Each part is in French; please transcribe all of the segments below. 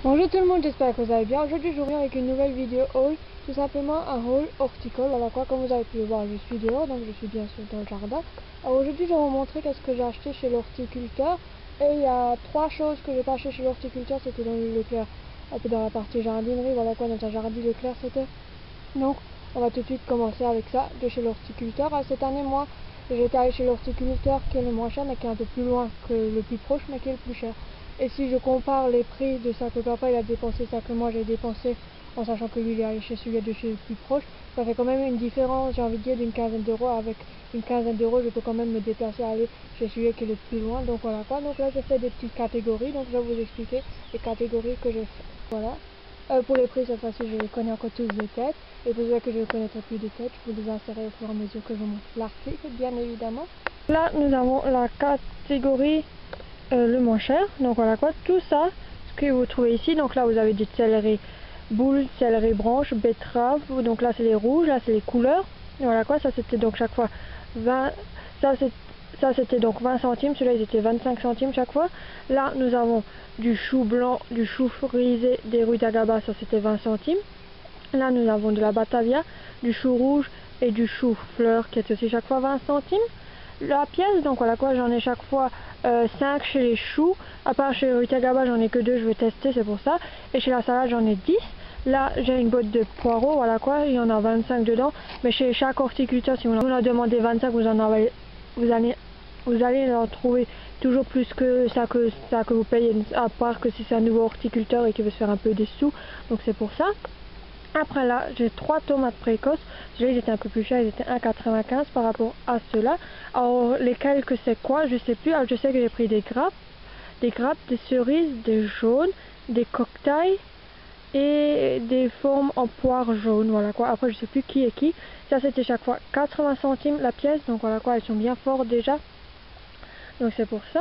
Bonjour tout le monde, j'espère que vous allez bien. Aujourd'hui je reviens avec une nouvelle vidéo haul, tout simplement un haul horticole. Voilà quoi, comme vous avez pu le voir, je suis dehors, donc je suis bien sûr dans le jardin. Alors aujourd'hui je vais vous montrer qu'est-ce que j'ai acheté chez l'horticulteur. Et il y a trois choses que j'ai pas acheté chez l'horticulteur, c'était dans le Leclerc, un peu dans la partie jardinerie, voilà quoi, dans un jardin Leclerc c'était. Donc on va tout de suite commencer avec ça, de chez l'horticulteur. Cette année moi, j'étais allé chez l'horticulteur qui est le moins cher, mais qui est un peu plus loin que le plus proche, mais qui est le plus cher. Et si je compare les prix de ça que papa il a dépensé, ça que moi j'ai dépensé, en sachant que lui il est allé chez celui de chez le plus proche, ça fait quand même une différence, j'ai envie de dire, d'une quinzaine d'euros. Avec une quinzaine d'euros, je peux quand même me déplacer, aller chez celui qui est le plus loin. Donc voilà quoi, donc là je fais des petites catégories, donc je vais vous expliquer les catégories que j'ai fait. Voilà. Pour les prix, cette fois-ci, je les connais encore tous de tête. Et pour ceux que je ne connaîtrai plus de tête, je vous les insérer au fur et à mesure que je monte l'article, bien évidemment. Là, nous avons la catégorie le moins cher. Donc voilà quoi, tout ça, ce que vous trouvez ici. Donc là, vous avez du céleri boule, céleri branche, betterave. Donc là, c'est les rouges, là, c'est les couleurs. Et voilà quoi, ça c'était donc chaque fois 20. Ça c'était donc 20 centimes, celui-là ils étaient 25 centimes chaque fois. Là nous avons du chou blanc, du chou frisé, des rutabagas, ça c'était 20 centimes. Là nous avons de la batavia, du chou rouge et du chou fleur qui est aussi chaque fois 20 centimes. La pièce, donc voilà quoi, j'en ai chaque fois 5 chez les choux. À part chez les rutabagas j'en ai que 2, je vais tester, c'est pour ça. Et chez la salade j'en ai 10. Là j'ai une boîte de poireaux, voilà quoi, il y en a 25 dedans. Mais chez chaque horticulteur, si vous en a demandé 25, vous allez en trouver toujours plus que ça que vous payez, à part que si c'est un nouveau horticulteur et qui veut se faire un peu des sous, donc c'est pour ça. Après là, j'ai 3 tomates précoces. Ceux-là, ils étaient un peu plus chers, ils étaient 1,95 par rapport à ceux-là. Alors, lesquels que c'est quoi, je sais plus. Alors, je sais que j'ai pris des grappes, des cerises, des jaunes, des cocktails et des formes en poire jaune. Voilà quoi. Après, je sais plus qui est qui. Ça, c'était chaque fois 80 centimes la pièce. Donc, voilà quoi, elles sont bien fortes déjà. Donc, c'est pour ça.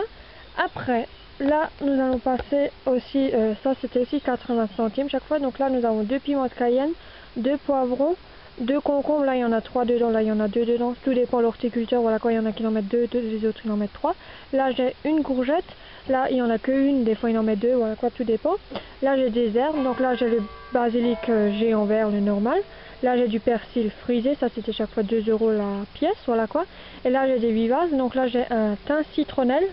Après, là, nous allons passer aussi, ça c'était aussi 80 centimes chaque fois. Donc là, nous avons 2 piments de Cayenne, 2 poivrons, 2 concombres. Là, il y en a 3 dedans, là, il y en a 2 dedans. Tout dépend de l'horticulteur. Voilà quoi, il y en a qui en mettent 2, les autres, ils en mettent 3. Là, j'ai une courgette. Là, il n'y en a qu'une, des fois, il en met 2. Voilà quoi, tout dépend. Là, j'ai des herbes. Donc là, j'ai le basilic géant vert, le normal. Là, j'ai du persil frisé. Ça, c'était chaque fois 2 € la pièce. Voilà quoi. Et là, j'ai des vivaces. Donc là, j'ai un thym citronnelle.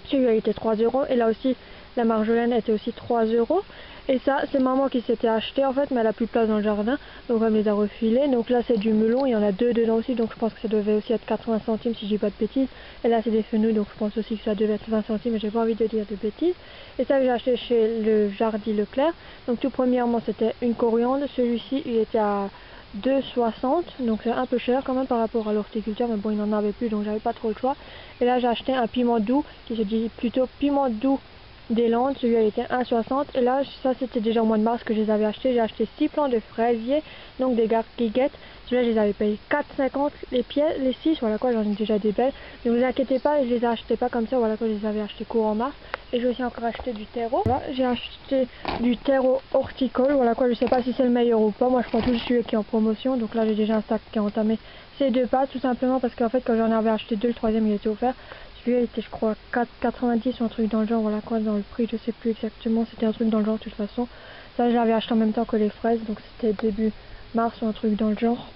Celui-là était 3 € et là aussi la marjolaine était aussi 3 €. Et ça c'est maman qui s'était acheté en fait, mais elle a plus de place dans le jardin, donc elle me les a refilés. Donc là c'est du melon, il y en a 2 dedans aussi, donc je pense que ça devait aussi être 80 centimes si je dis pas de bêtises. Et là c'est des fenouils, donc je pense aussi que ça devait être 20 centimes, mais j'ai pas envie de dire de bêtises. Et ça j'ai acheté chez le Jardin Leclerc. Donc tout premièrement c'était une coriandre, celui-ci il était à 2,60, donc c'est un peu cher quand même par rapport à l'horticulteur, mais bon il n'en avait plus donc j'avais pas trop le choix. Et là j'ai acheté un piment doux qui se dit plutôt piment doux des Landes, celui-là était 1,60. Et là ça c'était déjà au mois de mars que je les avais achetés. J'ai acheté 6 plants de fraisier, donc des garguiguettes. Celui-là je les avais payés 4,50 les pièces, les 6, voilà quoi, j'en ai déjà des belles. Ne vous inquiétez pas, je les ai achetés pas comme ça, voilà quoi, je les avais achetés courant mars. Et j'ai aussi encore acheté du terreau. Voilà, j'ai acheté du terreau horticole, voilà quoi, je sais pas si c'est le meilleur ou pas. Moi je prends toujours celui qui est en promotion, donc là j'ai déjà un sac qui est entamé. C'est 2 pattes tout simplement parce qu'en fait quand j'en avais acheté 2, le troisième il était offert. Celui-là était je crois 4,90 ou un truc dans le genre, voilà quoi, dans le prix je sais plus exactement, c'était un truc dans le genre de toute façon. Ça je l'avais acheté en même temps que les fraises, donc c'était début mars ou un truc dans le genre.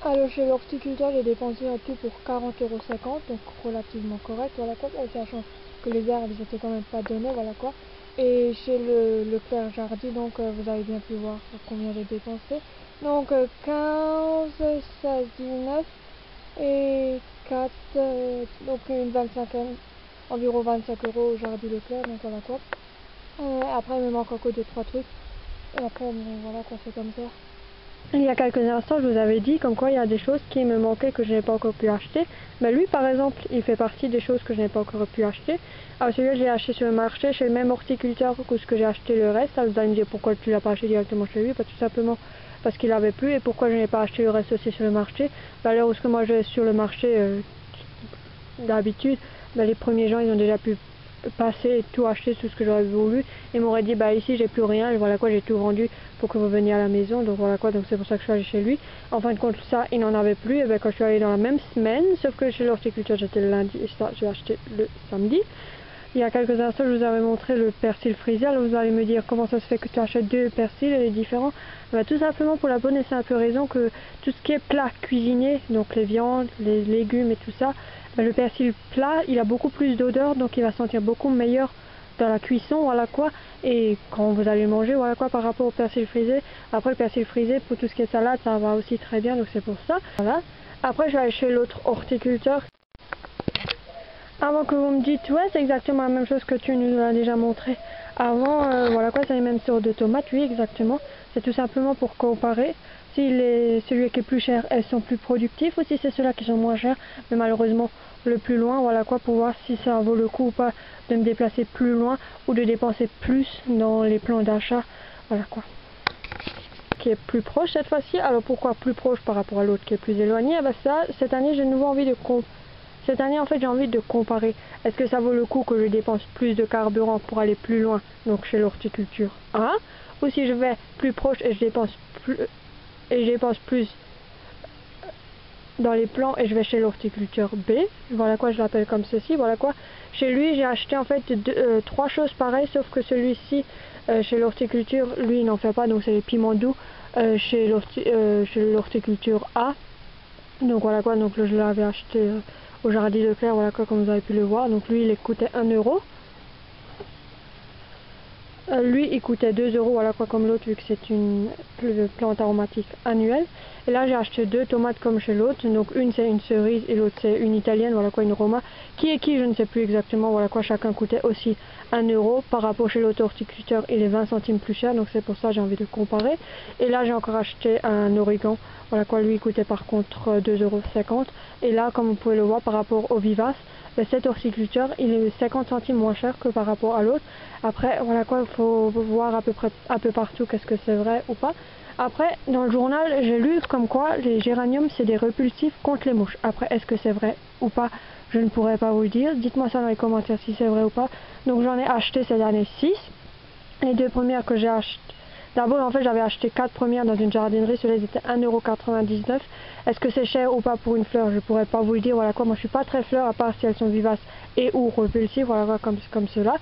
Alors chez l'horticulteur j'ai dépensé un tout pour 40,50 €, donc relativement correct, voilà quoi, sachant que les herbes ils étaient quand même pas données, voilà quoi. Et chez le Leclerc Jardy, donc vous avez bien pu voir combien j'ai dépensé. Donc 15, 16, 19 et 4, donc une 25, environ 25 € au Jardin Leclerc, donc voilà quoi. Après il me manque encore 2-3 trucs, et après voilà quoi, c'est comme ça. Il y a quelques instants, je vous avais dit comme quoi il y a des choses qui me manquaient que je n'ai pas encore pu acheter. Mais lui, par exemple, il fait partie des choses que je n'ai pas encore pu acheter. Alors celui-là, je l'ai acheté sur le marché, chez le même horticulteur que ce que j'ai acheté le reste. Ça, vous allez me dire pourquoi tu l'as pas acheté directement chez lui. Pas tout simplement parce qu'il avait plus. Et pourquoi je n'ai pas acheté le reste aussi sur le marché. Bah, alors, ce que moi j'ai sur le marché d'habitude, bah, les premiers gens, ils ont déjà pu passer et tout acheter, tout ce que j'aurais voulu. Ils m'auraient dit bah ici j'ai plus rien, et voilà quoi, j'ai tout vendu pour que vous veniez à la maison, donc voilà quoi, donc c'est pour ça que je suis allée chez lui. En fin de compte ça il n'en avait plus, et ben quand je suis allée dans la même semaine, sauf que chez l'horticulteur j'étais le lundi et ça j'ai acheté le samedi. il y a quelques instants, je vous avais montré le persil frisé. Alors vous allez me dire comment ça se fait que tu achètes deux persils et les différents. Bah, tout simplement pour la bonne et simple raison que tout ce qui est plat cuisiné, donc les viandes, les légumes et tout ça, bah, le persil plat, il a beaucoup plus d'odeur, donc il va sentir beaucoup meilleur dans la cuisson, voilà quoi, et quand vous allez manger, voilà quoi, par rapport au persil frisé. Après le persil frisé, pour tout ce qui est salade, ça va aussi très bien, donc c'est pour ça. Voilà. Après je vais aller chez l'autre horticulteur. Avant que vous me dites, ouais, c'est exactement la même chose que tu nous as déjà montré avant, voilà quoi, c'est les mêmes sortes de tomates, oui, exactement. C'est tout simplement pour comparer si celui qui est plus cher, elles sont plus productifs, ou si c'est ceux-là qui sont moins chers, mais malheureusement le plus loin, voilà quoi, pour voir si ça vaut le coup ou pas de me déplacer plus loin ou de dépenser plus dans les plans d'achat, voilà quoi. Qui est plus proche cette fois-ci. Alors pourquoi plus proche par rapport à l'autre qui est plus éloigné? Ah bah ça, cette année j'ai de nouveau envie de Cette année, en fait, j'ai envie de comparer. Est-ce que ça vaut le coup que je dépense plus de carburant pour aller plus loin, donc chez l'horticulture A, ou si je vais plus proche et je dépense plus dans les plants et je vais chez l'horticulteur B, voilà quoi, je l'appelle comme ceci, voilà quoi. Chez lui, j'ai acheté en fait trois choses pareilles, sauf que celui-ci, chez l'horticulture, lui, il n'en fait pas, donc c'est les piments doux chez l'horticulture A. Donc voilà quoi, donc là, je l'avais acheté au Jardin Leclerc, voilà quoi, comme vous avez pu le voir. Donc lui, il coûtait 1 euro. Lui, il coûtait 2 euros, voilà quoi, comme l'autre, vu que c'est une plante aromatique annuelle. Et là, j'ai acheté deux tomates comme chez l'autre. Donc une, c'est une cerise et l'autre, c'est une italienne, voilà quoi, une Roma. Qui est qui, je ne sais plus exactement, voilà quoi, chacun coûtait aussi 1 euro. Par rapport chez l'autre horticulteur, il est 20 centimes plus cher, donc c'est pour ça que j'ai envie de comparer. Et là, j'ai encore acheté un origan, voilà quoi, lui, il coûtait par contre 2,50 euros. Et là, comme vous pouvez le voir, par rapport au vivace, cet horticulteur, il est 50 centimes moins cher que par rapport à l'autre. Après, voilà quoi, il faut voir à peu près un peu partout qu'est-ce que c'est vrai ou pas. Après, dans le journal, j'ai lu comme quoi les géraniums, c'est des repulsifs contre les mouches. Après, est-ce que c'est vrai ou pas? Je ne pourrais pas vous le dire. Dites-moi ça dans les commentaires si c'est vrai ou pas. Donc j'en ai acheté cette année 6. Les deux premières que j'ai achetées, d'abord en fait j'avais acheté 4 premières dans une jardinerie, celles-là étaient 1,99 €. Est-ce que c'est cher ou pas pour une fleur? Je pourrais pas vous le dire, voilà quoi, moi je suis pas très fleur à part si elles sont vivaces et ou repulsives, voilà quoi, comme cela.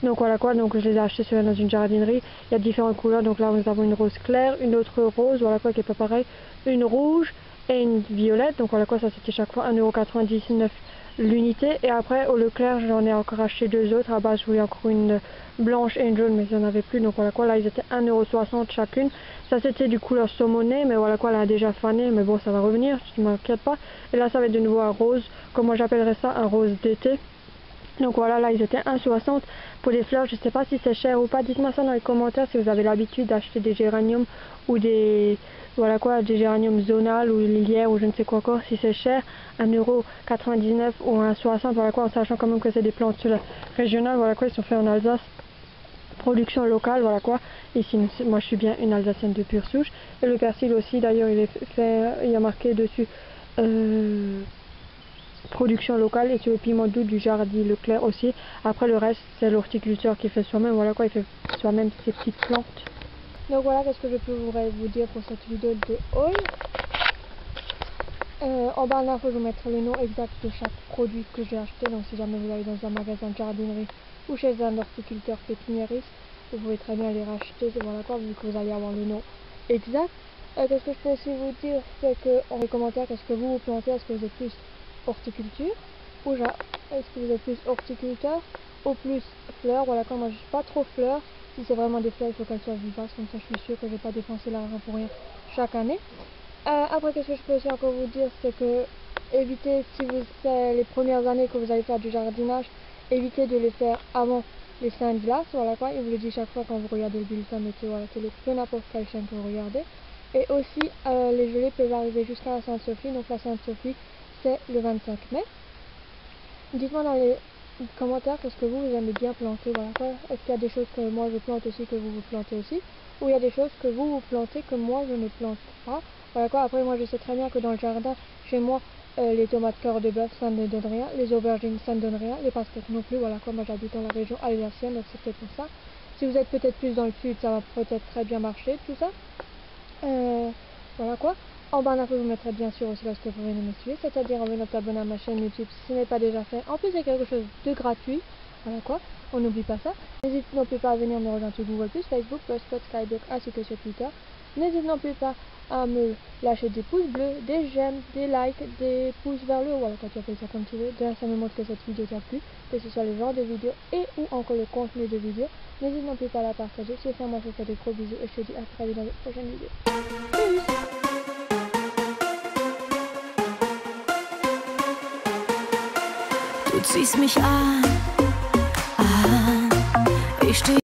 Donc voilà quoi, donc je les ai achetées celles-là dans une jardinerie, il y a différentes couleurs, donc là nous avons une rose claire, une autre rose, voilà quoi, qui est pas pareil, une rouge et une violette, donc voilà quoi, ça c'était chaque fois 1,99 € l'unité. Et après au Leclerc j'en ai encore acheté deux autres, à base je voulais encore une blanche et une jaune, mais il n'y en avait plus, donc voilà quoi, là ils étaient 1,60 € chacune. Ça c'était du couleur saumonée, mais voilà quoi, elle a déjà fané, mais bon ça va revenir, je ne m'inquiète pas. Et là ça va être de nouveau un rose, comme moi j'appellerais ça un rose d'été. Donc voilà, là ils étaient 1,60 € pour les fleurs. Je sais pas si c'est cher ou pas, dites-moi ça dans les commentaires si vous avez l'habitude d'acheter des géraniums ou des, voilà quoi, des géraniums zonales ou lilières ou je ne sais quoi encore, si c'est cher, 1,99 € ou 1,60 €, voilà quoi, en sachant quand même que c'est des plantes régionales, voilà quoi, ils sont faits en Alsace, production locale, voilà quoi. Ici, moi je suis bien une Alsacienne de pure souche. Et le persil aussi, d'ailleurs, il est fait, il y a marqué dessus production locale, et sur le piment doux du Jardin Leclerc aussi. Après le reste, c'est l'horticulteur qui fait soi-même, voilà quoi, il fait soi-même ses petites plantes. Donc voilà, qu'est-ce que je peux vous dire pour cette vidéo de haul. En bas en info, je vous mettrai le nom exact de chaque produit que j'ai acheté, donc si jamais vous allez dans un magasin de jardinerie ou chez un horticulteur pépiniériste, vous pouvez très bien les racheter, voilà quoi, vu que vous allez avoir le nom exact. Qu'est-ce que je peux aussi vous dire, c'est que en les commentaires, qu'est-ce que vous plantez? Est-ce que vous êtes plus horticulture ou est-ce que vous êtes plus horticulteur ou plus fleurs? Voilà quoi, moi je suis pas trop fleurs. Si c'est vraiment des fleurs, il faut qu'elles soient vivaces, comme ça je suis sûre que je vais pas dépenser l'argent pour rien chaque année. Après, qu'est-ce que je peux aussi encore vous dire, c'est que évitez, si c'est les premières années que vous allez faire du jardinage, évitez de les faire avant les seins de glace, voilà quoi, et vous le dis chaque fois quand vous regardez le bulletin météo à la télé, peu n'importe quelle chaîne que vous regardez. Et aussi, les gelées peuvent arriver jusqu'à la Sainte-Sophie, donc la Sainte-Sophie c'est le 25 mai. Dites-moi dans les commentaires qu'est-ce que vous aimez bien planter, voilà quoi. Est-ce qu'il y a des choses que moi je plante aussi que vous plantez aussi, ou il y a des choses que vous plantez que moi je ne plante pas. Voilà quoi. Après moi je sais très bien que dans le jardin, chez moi, les tomates cœur de bœuf ça ne donne rien, les aubergines ça ne donne rien, les pastèques non plus, voilà quoi, moi j'habite dans la région alsacienne, donc c'est peut-être pour ça. Si vous êtes peut-être plus dans le sud, ça va peut-être très bien marcher tout ça. Voilà quoi. En bas d'infos, je vous mettrai bien sûr aussi lorsque vous venez me suivre, c'est-à-dire en venant t'abonner à ma chaîne YouTube si ce n'est pas déjà fait. En plus, il y a quelque chose de gratuit. Voilà quoi, on n'oublie pas ça. N'hésite non plus pas à venir me rejoindre sur Google+, Facebook, Blogspot, Skyblog ainsi que sur Twitter. N'hésite non plus pas à me lâcher des pouces bleus, des j'aime, des likes, des pouces vers le haut, voilà quand tu appelles ça comme tu veux. Déjà ça me montre que cette vidéo t'a plu, que ce soit le genre de vidéo et ou encore le contenu de vidéo. N'hésite non plus pas à la partager. Sur ça, moi je te fais de gros bisous et je te dis à très vite dans de prochaines vidéos. Peace. Du ziehst mich an, ich steh